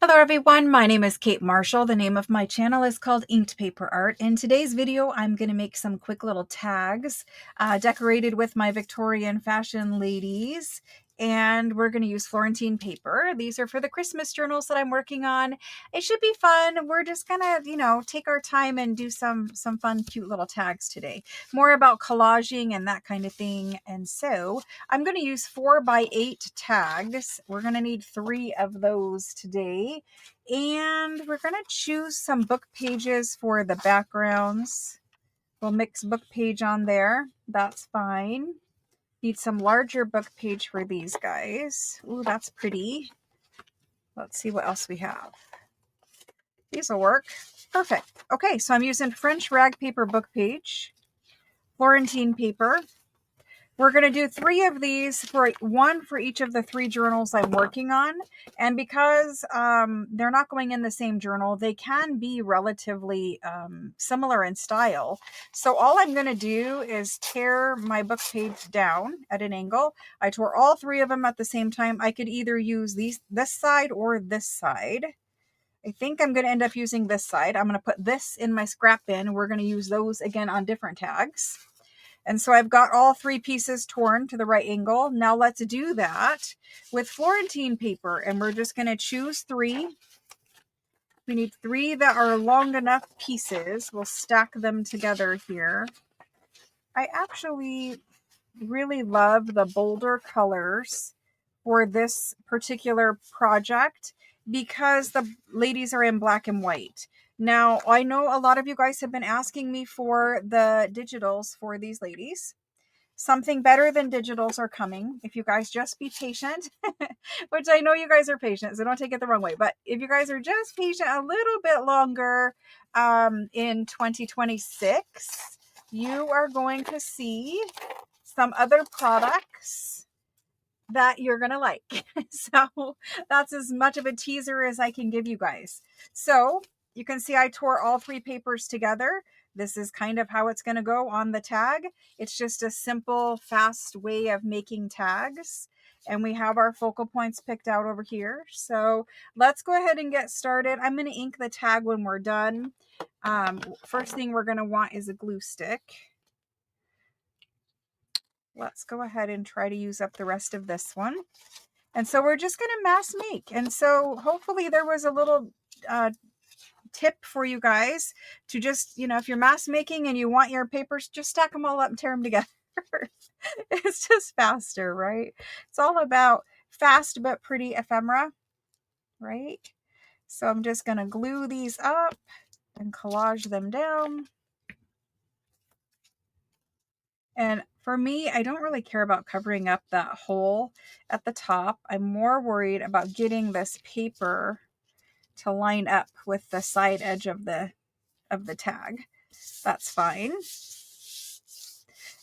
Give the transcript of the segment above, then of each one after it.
Hello everyone, my name is Kate Marshall. The name of my channel is called Inked Paper Art. In today's video, I'm going to make some quick little tags decorated with my Victorian fashion ladies. And we're going to use Florentine paper. These are for the Christmas journals that I'm working on. It should be fun. We're just going to, take our time and do some fun, cute little tags today. More about collaging and that kind of thing. And so I'm going to use 4x8 tags. We're going to need 3 of those today. And we're going to choose some book pages for the backgrounds. We'll mix book page on there. That's fine. Need some larger book page for these guys. Ooh, that's pretty. Let's see what else we have. These will work. Perfect. Okay, so I'm using French rag paper book page, Florentine paper. We're going to do 3 of these, for one for each of the 3 journals I'm working on. And because they're not going in the same journal, they can be relatively similar in style. So all I'm going to do is tear my book page down at an angle. I tore all 3 of them at the same time. I could either use this side or this side. I think I'm going to end up using this side. I'm going to put this in my scrap bin. We're going to use those again on different tags. And so I've got all 3 pieces torn to the right angle. Now let's do that with Florentine paper. And we're just going to choose 3. We need 3 that are long enough pieces. We'll stack them together here. I actually really love the bolder colors for this particular project because the ladies are in black and white. Now, I know a lot of you guys have been asking me for the digitals for these ladies. Something better than digitals are coming. If you guys just be patient, which I know you guys are patient, so don't take it the wrong way. But if you guys are just patient a little bit longer in 2026, you are going to see some other products that you're going to like. So that's as much of a teaser as I can give you guys. So you can see I tore all 3 papers together. This is kind of how it's going to go on the tag. It's just a simple, fast way of making tags. And we have our focal points picked out over here. So let's go ahead and get started. I'm going to ink the tag when we're done. First thing we're going to want is a glue stick. Let's go ahead and try to use up the rest of this one. And so we're just going to mass make. And so hopefully there was a little tip for you guys to just, if you're mass making and you want your papers, just stack them all up and tear them together. It's just faster, right? It's all about fast but pretty ephemera, right? So I'm just going to glue these up and collage them down. And for me, I don't really care about covering up that hole at the top. I'm more worried about getting this paper to line up with the side edge of the tag. That's fine.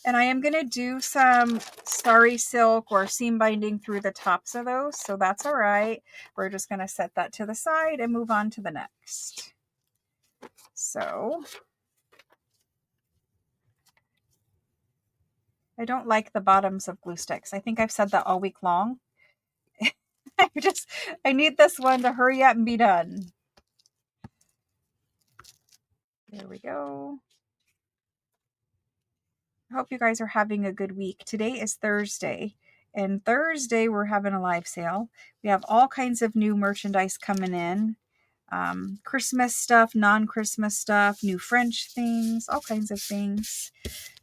And I am going to do some starry silk or seam binding through the tops of those, so that's all right. We're just going to set that to the side and move on to the next. So I don't like the bottoms of glue sticks. I think I've said that all week long. I need this one to hurry up and be done. There we go. I hope you guys are having a good week. Today is Thursday, and Thursday we're having a live sale. We have all kinds of new merchandise coming in. Christmas stuff, non-Christmas stuff, new French things, all kinds of things.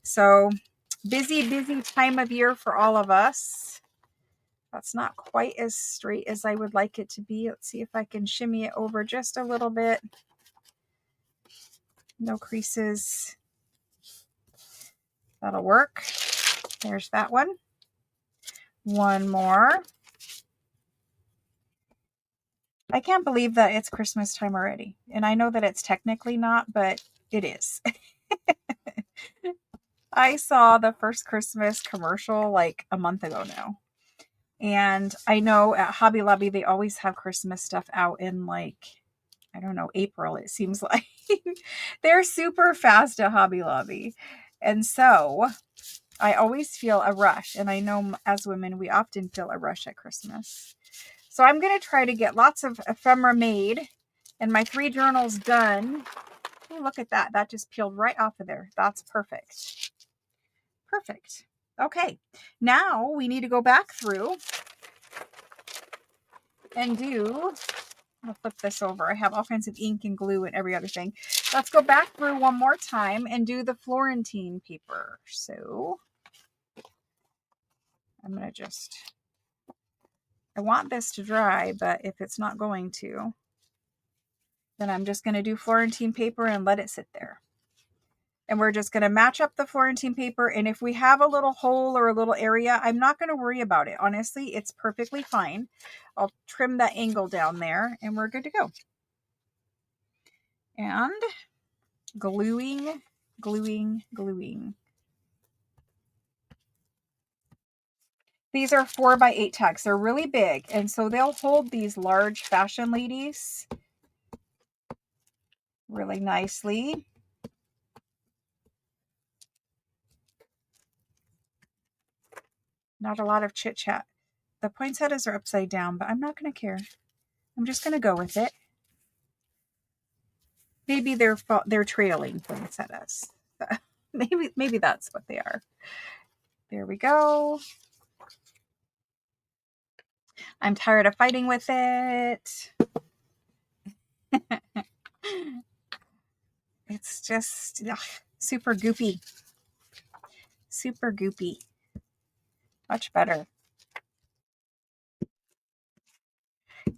So busy time of year for all of us. That's not quite as straight as I would like it to be. Let's see if I can shimmy it over just a little bit. No creases. That'll work. There's that one. One more. I can't believe that it's Christmas time already. And I know that it's technically not, but it is. I saw the first Christmas commercial like a month ago now. And I know at Hobby Lobby, they always have Christmas stuff out in I don't know, April, it seems like. They're super fast at Hobby Lobby. And so I always feel a rush. And I know as women, we often feel a rush at Christmas. So I'm going to try to get lots of ephemera made and my 3 journals done. Oh, look at that. That just peeled right off of there. That's perfect. Perfect. Okay. Now we need to go back through and do, I'll flip this over. I have all kinds of ink and glue and every other thing. Let's go back through one more time and do the Florentine paper. So I'm going to just, I want this to dry, but if it's not going to, then I'm just going to do Florentine paper and let it sit there. And we're just going to match up the Florentine paper. And if we have a little hole or a little area, I'm not going to worry about it. Honestly, it's perfectly fine. I'll trim that angle down there and we're good to go. And gluing, gluing, gluing. These are 4x8 tags. They're really big. And so they'll hold these large fashion ladies really nicely. Not a lot of chit chat. The poinsettias are upside down, but I'm not going to care. I'm just going to go with it. Maybe they're trailing poinsettias. Maybe that's what they are. There we go. I'm tired of fighting with it. It's just super goopy. Super goopy. Much better.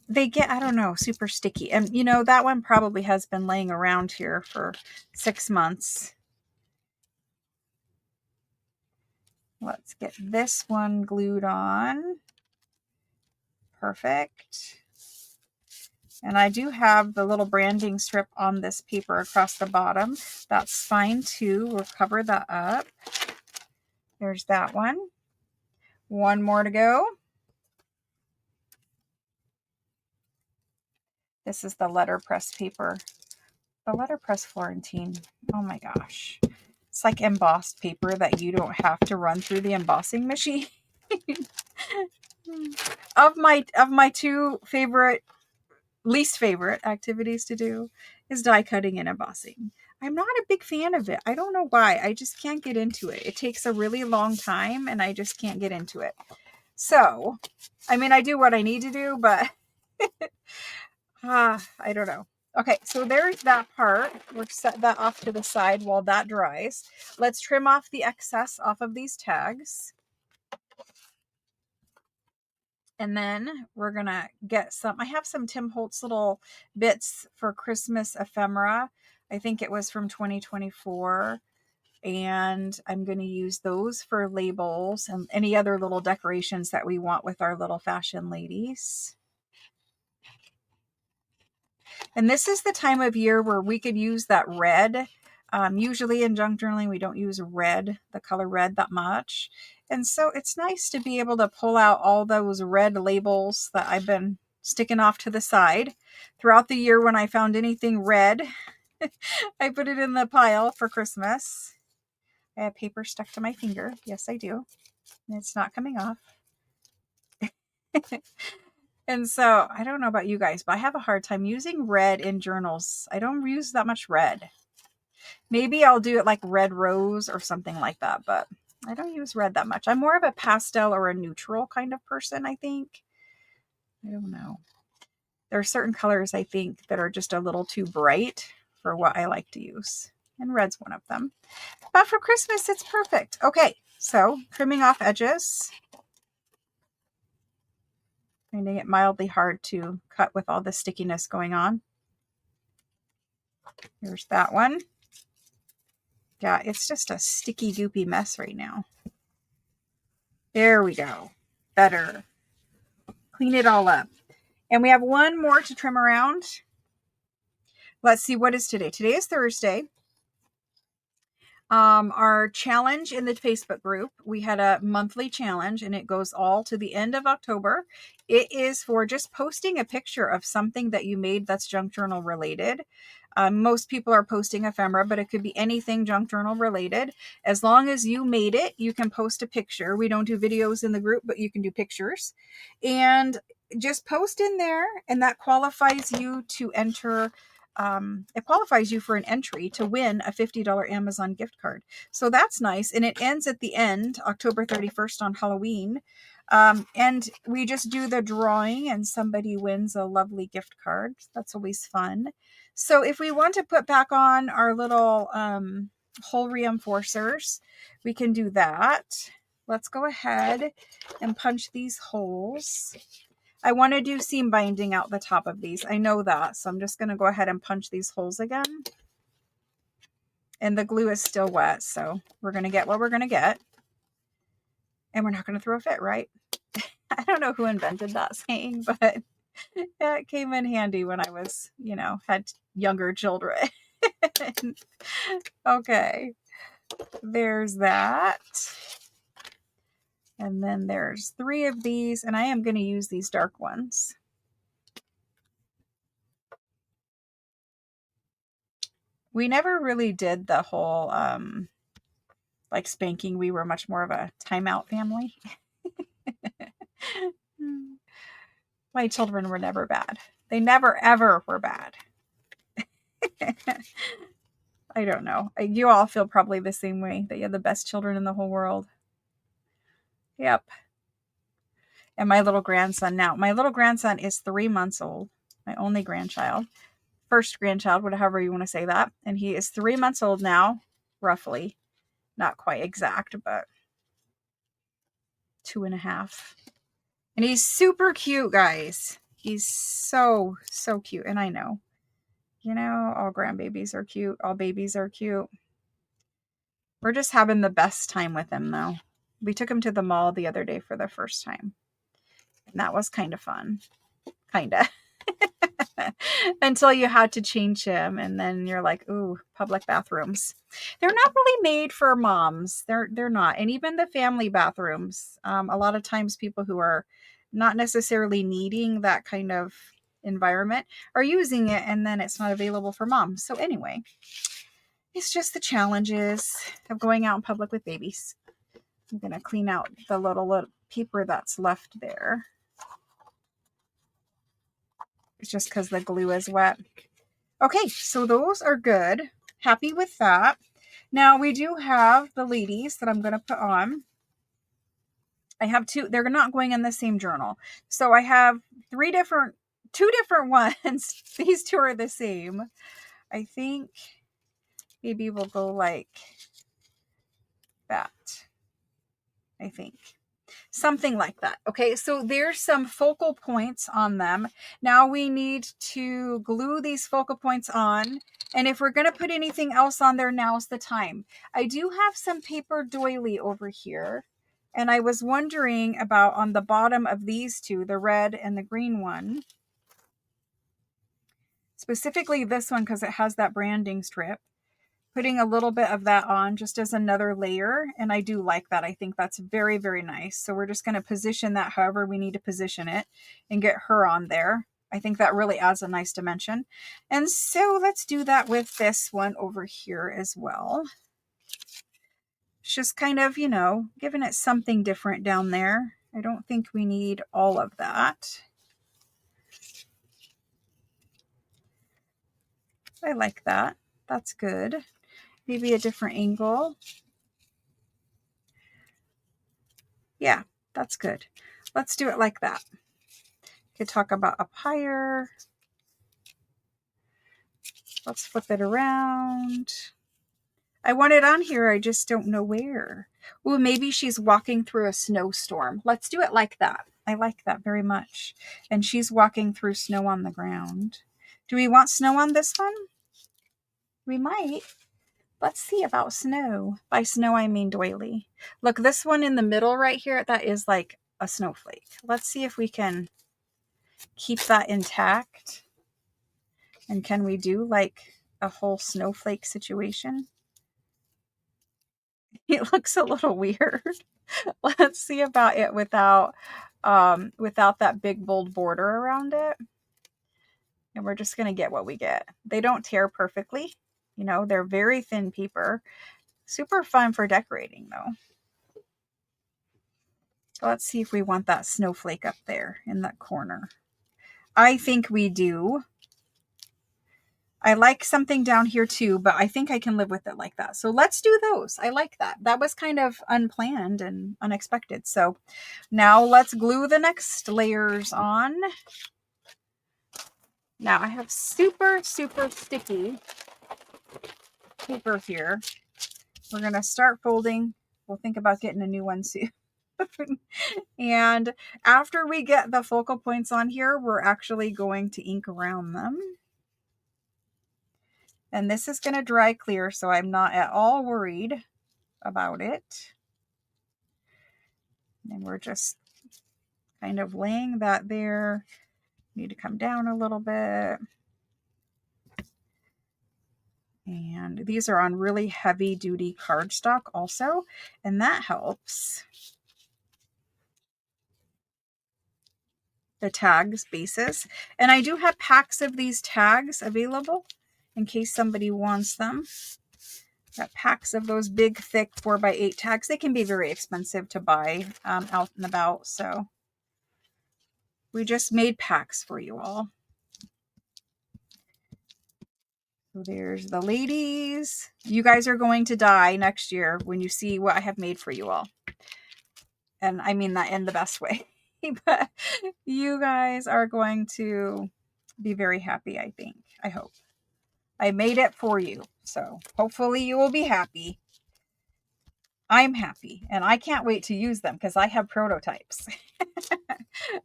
They get, I don't know, super sticky. And you know, that one probably has been laying around here for 6 months. Let's get this one glued on. Perfect. And I do have the little branding strip on this paper across the bottom. That's fine too. We'll cover that up. There's that one. One more to go. This is the letterpress paper. The letterpress Florentine. Oh my gosh. It's like embossed paper that you don't have to run through the embossing machine. Of my 2 least favorite activities to do is die cutting and embossing. I'm not a big fan of it. I don't know why. I just can't get into it. It takes a really long time and I just can't get into it. So, I mean, I do what I need to do, but I don't know. Okay, so there's that part. We'll set that off to the side while that dries. Let's trim off the excess off of these tags. And then we're going to get some, I have some Tim Holtz little bits for Christmas ephemera. I think it was from 2024. And I'm going to use those for labels and any other little decorations that we want with our little fashion ladies. And this is the time of year where we could use that red. Usually in junk journaling, we don't use red, the color red, that much. And so it's nice to be able to pull out all those red labels that I've been sticking off to the side. Throughout the year when I found anything red, I put it in the pile for Christmas. I have paper stuck to my finger. Yes, I do. And it's not coming off. And so I don't know about you guys, but I have a hard time using red in journals. I don't use that much red. Maybe I'll do it like red rose or something like that, but I don't use red that much. I'm more of a pastel or a neutral kind of person, I think. I don't know. There are certain colors, I think, that are just a little too bright for what I like to use. And red's one of them. But for Christmas, it's perfect. Okay, so trimming off edges. Finding it mildly hard to cut with all the stickiness going on. Here's that one. Yeah, it's just a sticky, goopy mess right now. There we go. Better. Clean it all up. And we have one more to trim around. Let's see, what is today? Today is Thursday. Our challenge in the Facebook group, we had a monthly challenge and it goes all to the end of October. It is for just posting a picture of something that you made that's junk journal related. Most people are posting ephemera, but it could be anything junk journal related. As long as you made it, you can post a picture. We don't do videos in the group, but you can do pictures. And just post in there, and that qualifies you to enter. It qualifies you for an entry to win a $50 Amazon gift card. So that's nice. And it ends at the end, October 31st on Halloween. And we just do the drawing and somebody wins a lovely gift card. That's always fun. So if we want to put back on our little hole reinforcers, we can do that. Let's go ahead and punch these holes. I want to do seam binding out the top of these. I know that, so I'm just going to go ahead and punch these holes again. And the glue is still wet, so we're going to get what we're going to get. And we're not going to throw a fit, right? I don't know who invented that saying, but it came in handy when I was, had younger children. Okay, there's that. And then there's 3 of these, and I am going to use these dark ones. We never really did the whole, like spanking. We were much more of a timeout family. My children were never bad. They never, ever were bad. I don't know. You all feel probably the same way, that you have the best children in the whole world. Yep. And my little grandson now. My little grandson is 3 months old. My only grandchild. First grandchild, whatever you want to say that. And he is 3 months old now, roughly. Not quite exact, but 2.5. And he's super cute, guys. He's so, so cute. And I know, all grandbabies are cute. All babies are cute. We're just having the best time with him, though. We took him to the mall the other day for the first time. And that was kind of fun. Kind of. Until you had to change him. And then you're like, ooh, public bathrooms. They're not really made for moms. They're not. And even the family bathrooms. A lot of times people who are not necessarily needing that kind of environment are using it, and then it's not available for moms. So anyway, it's just the challenges of going out in public with babies. I'm going to clean out the little paper that's left there. It's just because the glue is wet. Okay, so those are good. Happy with that. Now we do have the ladies that I'm going to put on. I have 2. They're not going in the same journal. So I have 2 different ones. These 2 are the same. I think maybe we'll go like that. I think. Something like that. Okay, so there's some focal points on them. Now we need to glue these focal points on. And if we're going to put anything else on there, now's the time. I do have some paper doily over here. And I was wondering about on the bottom of these 2, the red and the green one. Specifically this one because it has that branding strip. Putting a little bit of that on just as another layer. And I do like that. I think that's very, very nice. So we're just going to position that however we need to position it and get her on there. I think that really adds a nice dimension. And so let's do that with this one over here as well. It's just kind of, giving it something different down there. I don't think we need all of that. I like that. That's good. Maybe a different angle. Yeah, that's good. Let's do it like that. Could talk about up higher. Let's flip it around. I want it on here. I just don't know where. Ooh, maybe she's walking through a snowstorm. Let's do it like that. I like that very much. And she's walking through snow on the ground. Do we want snow on this one? We might. Let's see about snow. By snow, I mean doily. Look, this one in the middle right here, that is like a snowflake. Let's see if we can keep that intact. And can we do like a whole snowflake situation? It looks a little weird. Let's see about it without that big bold border around it. And we're just going to get what we get. They don't tear perfectly. They're very thin paper. Super fun for decorating though. So let's see if we want that snowflake up there in that corner. I think we do. I like something down here too, but I think I can live with it like that. So let's do those. I like that. That was kind of unplanned and unexpected. So now let's glue the next layers on. Now I have super, super sticky paper here. We're going to start folding. We'll think about getting a new one soon. And after we get the focal points on here, we're actually going to ink around them. And this is going to dry clear, so I'm not at all worried about it. And we're just kind of laying that there. Need to come down a little bit. And these are on really heavy duty cardstock also, and that helps. The tags bases. And I do have packs of these tags available in case somebody wants them. Got packs of those big, thick 4x8 tags. They can be very expensive to buy out and about, so we just made packs for you all. So there's the ladies. You guys are going to die next year when you see what I have made for you all. And I mean that in the best way. But you guys are going to be very happy, I think. I hope. I made it for you. So hopefully you will be happy. I'm happy. And I can't wait to use them because I have prototypes.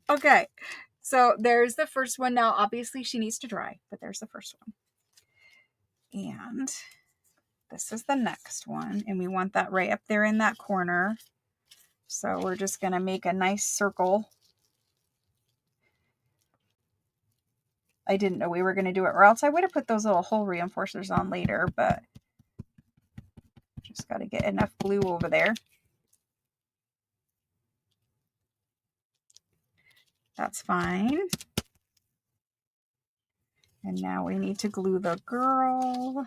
Okay. So there's the first one. Now, obviously she needs to dry, but there's the first one. And this is the next one. And we want that right up there in that corner. So we're just going to make a nice circle. I didn't know we were going to do it, or else I would have put those little hole reinforcers on later, but just got to get enough glue over there. That's fine. And now we need to glue the girl.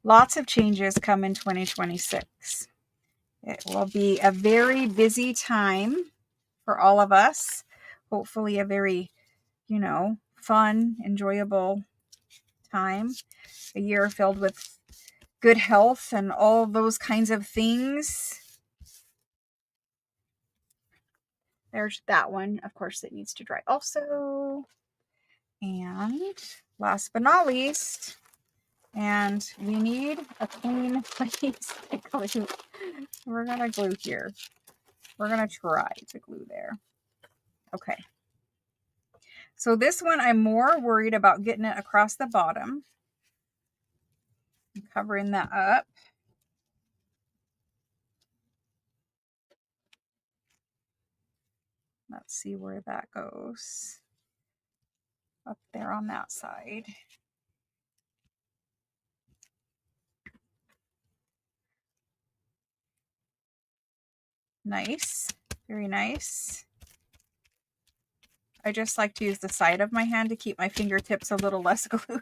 Lots of changes come in 2026. It will be a very busy time for all of us. Hopefully a very, fun, enjoyable time. A year filled with good health and all those kinds of things. There's that one, of course, that needs to dry also. And last but not least, and we need a clean place to glue. We're going to glue here. We're going to try to glue there. Okay. So this one, I'm more worried about getting it across the bottom. I'm covering that up. Let's see where that goes. Up there on that side. Nice. Very nice. I just like to use the side of my hand to keep my fingertips a little less gluey.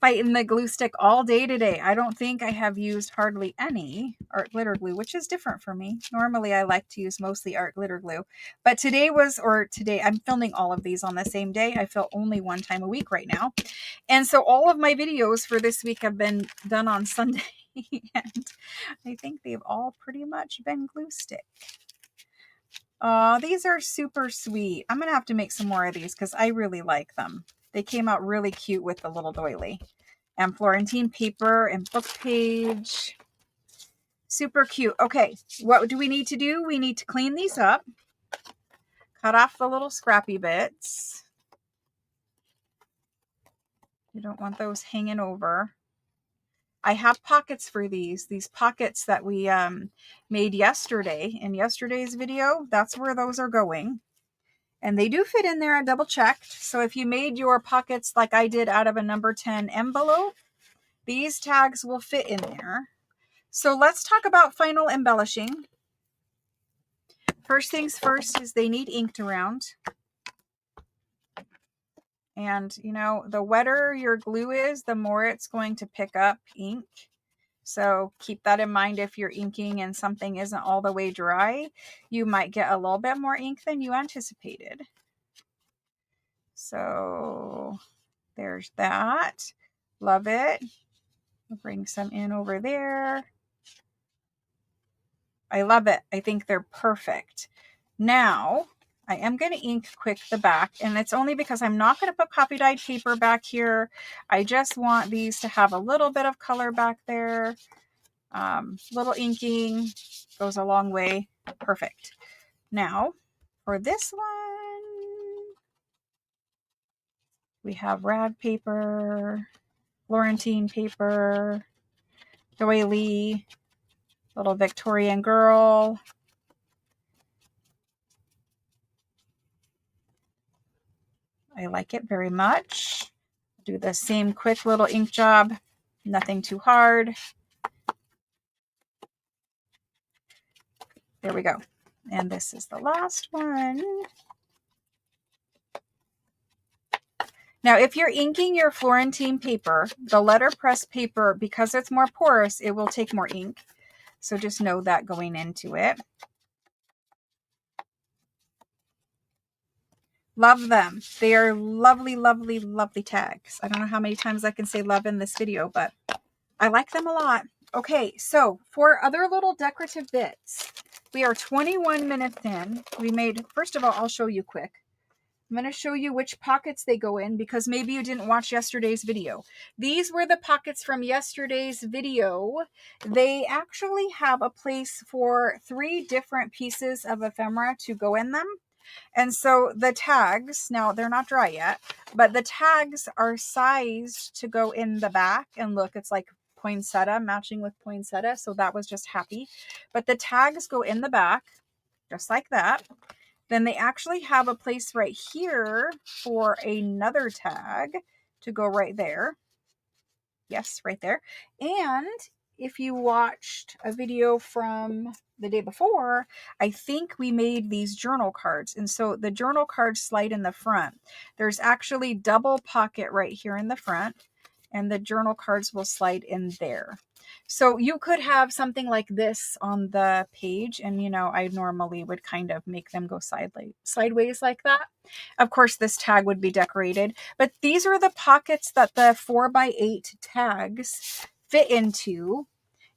Fighting the glue stick all day today. I don't think I have used hardly any art glitter glue, which is different for me. Normally I like to use mostly art glitter glue, but today I'm filming all of these on the same day. I film only one time a week right now. And so all of my videos for this week have been done on Sunday. And I think they've all pretty much been glue stick. Oh, these are super sweet. I'm going to have to make some more of these because I really like them. They came out really cute with the little doily. And Florentine paper and book page. Super cute. Okay, what do we need to do? We need to clean these up. Cut off the little scrappy bits. You don't want those hanging over. I have pockets for these pockets that we made yesterday in yesterday's video. That's where those are going. And they do fit in there. I double checked. So if you made your pockets like I did out of a number 10 envelope, these tags will fit in there. So let's talk about final embellishing. First things first is they need inked around. And, you know, the wetter your glue is, the more it's going to pick up ink. So keep that in mind. If you're inking and something isn't all the way dry, you might get a little bit more ink than you anticipated. So there's that. Love it. I'll bring some in over there. I love it. I think they're perfect. Now, I am going to ink quick the back, and it's only because I'm not going to put copy dyed paper back here. I just want these to have a little bit of color back there. Little inking goes a long way. Perfect. Now, for this one, we have rag paper, florentine paper, doily, little Victorian girl. I like it very much. Do the same quick little ink job, nothing too hard. There we go. And this is the last one. Now, if you're inking your Florentine paper, the letterpress paper, because it's more porous, it will take more ink. So just know that going into it. Love them. They are lovely, lovely, lovely tags. I don't know how many times I can say love in this video, but I like them a lot. Okay, so for other little decorative bits, we are 21 minutes in. We made, first of all, I'll show you quick. I'm going to show you which pockets they go in because maybe you didn't watch yesterday's video. These were the pockets from yesterday's video. They actually have a place for 3 different pieces of ephemera to go in them. And so the tags, now they're not dry yet, but the tags are sized to go in the back. And look, it's like poinsettia, matching with poinsettia. So that was just happy. But the tags go in the back, just like that. Then they actually have a place right here for another tag to go right there. Yes, right there. And if you watched a video from the day before, I think we made these journal cards. And so the journal cards slide in the front. There's actually double pocket right here in the front, and the journal cards will slide in there. So you could have something like this on the page, and you know, I normally would kind of make them go sideways like that. Of course, this tag would be decorated, but these are the pockets that the 4x8 tags fit into.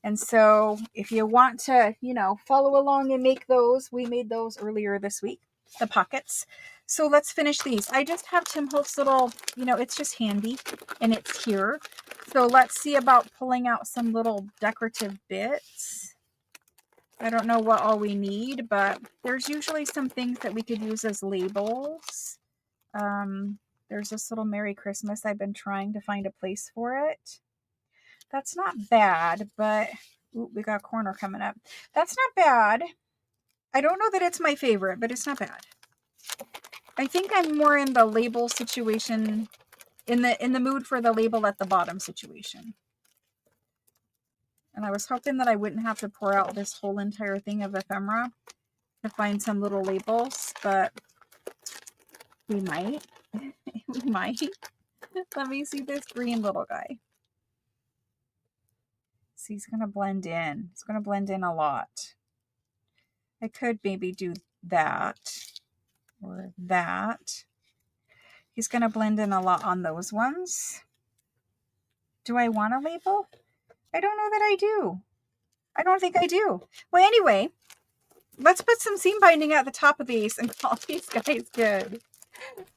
And so if you want to, you know, follow along and make those, we made those earlier this week, the pockets. So let's finish these. I just have Tim Holtz little, you know, it's just handy and it's here. So let's see about pulling out some little decorative bits. I don't know what all we need, but there's usually some things that we could use as labels. There's this little Merry Christmas. I've been trying to find a place for it. That's not bad, but ooh, we got a corner coming up. That's not bad. I don't know that it's my favorite, but it's not bad. I think I'm more in the label situation, in the mood for the label at the bottom situation. And I was hoping that I wouldn't have to pour out this whole entire thing of ephemera to find some little labels, but we might. We might. Let me see this green little guy. See, he's going to blend in. It's going to blend in a lot. I could maybe do that or that. He's going to blend in a lot on those ones. Do I want a label? I don't know that I do. I don't think I do. Well, anyway, let's put some seam binding at the top of these and call these guys good.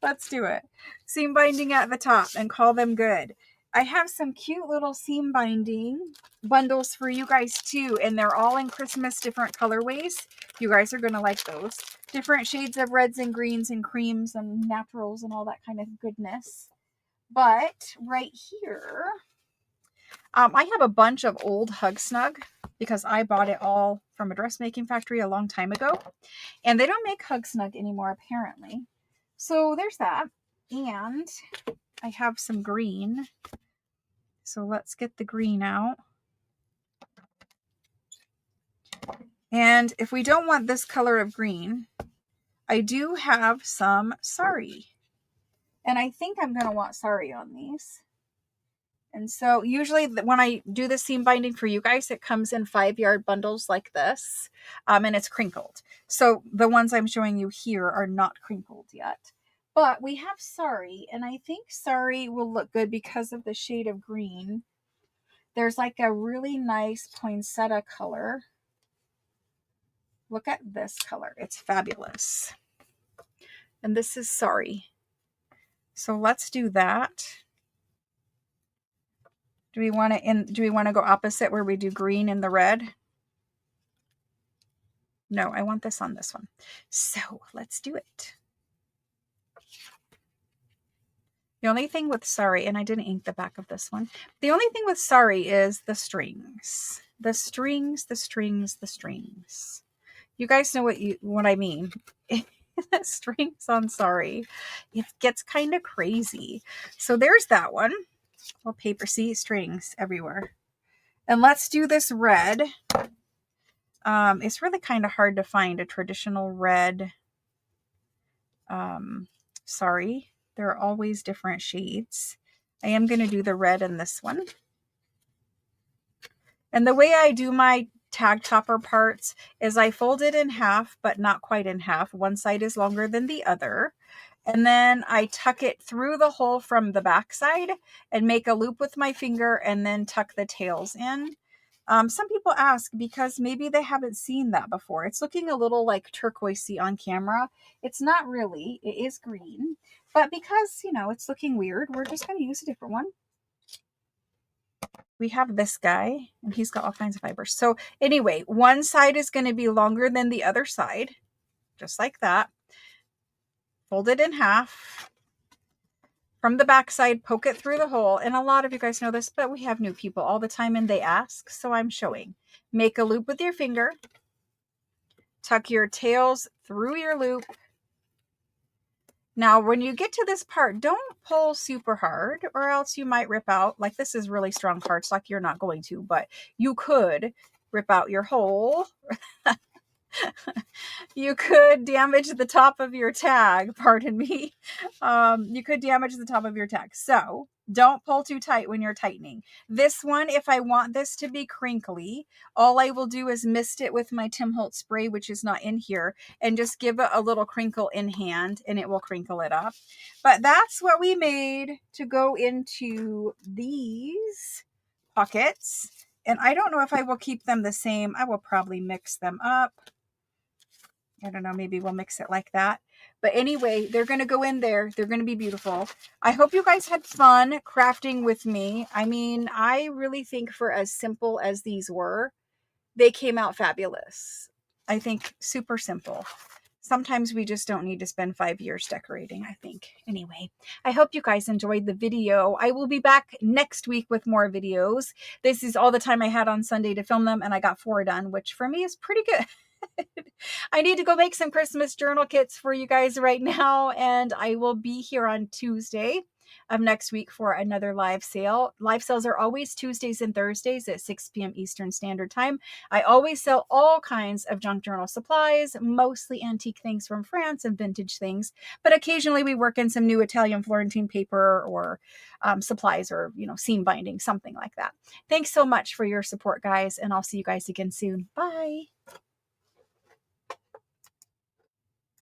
Let's do it. Seam binding at the top and call them good. I have some cute little seam binding bundles for you guys too, and they're all in Christmas different colorways. You guys are going to like those. Different shades of reds and greens and creams and naturals and all that kind of goodness. But right here, I have a bunch of old Hug Snug because I bought it all from a dressmaking factory a long time ago. And they don't make Hug Snug anymore, apparently. So there's that. And I have some green. So let's get the green out. And if we don't want this color of green, I do have some sari. And I think I'm going to want sari on these. And so usually when I do the seam binding for you guys, it comes in 5-yard bundles like this, and it's crinkled. So the ones I'm showing you here are not crinkled yet. But we have sari, and I think sari will look good because of the shade of green. There's like a really nice poinsettia color. Look at this color. It's fabulous. And this is sari. So let's do that. Do we want to go opposite where we do green and the red? No, I want this on this one. So let's do it. The only thing with sari, and I didn't ink the back of this one. The only thing with sari is the strings. The strings, the strings, the strings. You guys know what I mean. The strings on sari. It gets kind of crazy. So there's that one. Little paper, see, strings everywhere. And let's do this red. It's really kind of hard to find a traditional red. Sorry, there are always different shades. I am going to do the red in this one. And the way I do my tag topper parts is I fold it in half, but not quite in half. One side is longer than the other. And then I tuck it through the hole from the back side and make a loop with my finger and then tuck the tails in. Some people ask because maybe they haven't seen that before. It's looking a little like turquoisey on camera. It's not really. It is green. But because, you know, it's looking weird, we're just going to use a different one. We have this guy, and he's got all kinds of fibers. So anyway, one side is going to be longer than the other side, just like that. Fold it in half. From the back side, poke it through the hole. And a lot of you guys know this, but we have new people all the time and they ask, so I'm showing. Make a loop with your finger. Tuck your tails through your loop. Now, when you get to this part, don't pull super hard or else you might rip out. Like this is really strong cardstock. You're not going to, but you could rip out your hole. You could damage the top of your tag. Pardon me. You could damage the top of your tag. So don't pull too tight when you're tightening. This one, if I want this to be crinkly, all I will do is mist it with my Tim Holtz spray, which is not in here, and just give it a little crinkle in hand and it will crinkle it up. But that's what we made to go into these pockets. And I don't know if I will keep them the same. I will probably mix them up. I don't know, maybe we'll mix it like that. But anyway, they're going to go in there. They're going to be beautiful. I hope you guys had fun crafting with me. I mean, I really think for as simple as these were, they came out fabulous. I think super simple. Sometimes we just don't need to spend 5 years decorating, I think. Anyway, I hope you guys enjoyed the video. I will be back next week with more videos. This is all the time I had on Sunday to film them, and I got 4 done, which for me is pretty good. I need to go make some Christmas journal kits for you guys right now, and I will be here on Tuesday of next week for another live sale. Live sales are always Tuesdays and Thursdays at 6 p.m. Eastern Standard Time. I always sell all kinds of junk journal supplies, mostly antique things from France and vintage things, but occasionally we work in some new Italian Florentine paper or supplies or, you know, seam binding, something like that. Thanks so much for your support, guys, and I'll see you guys again soon. Bye.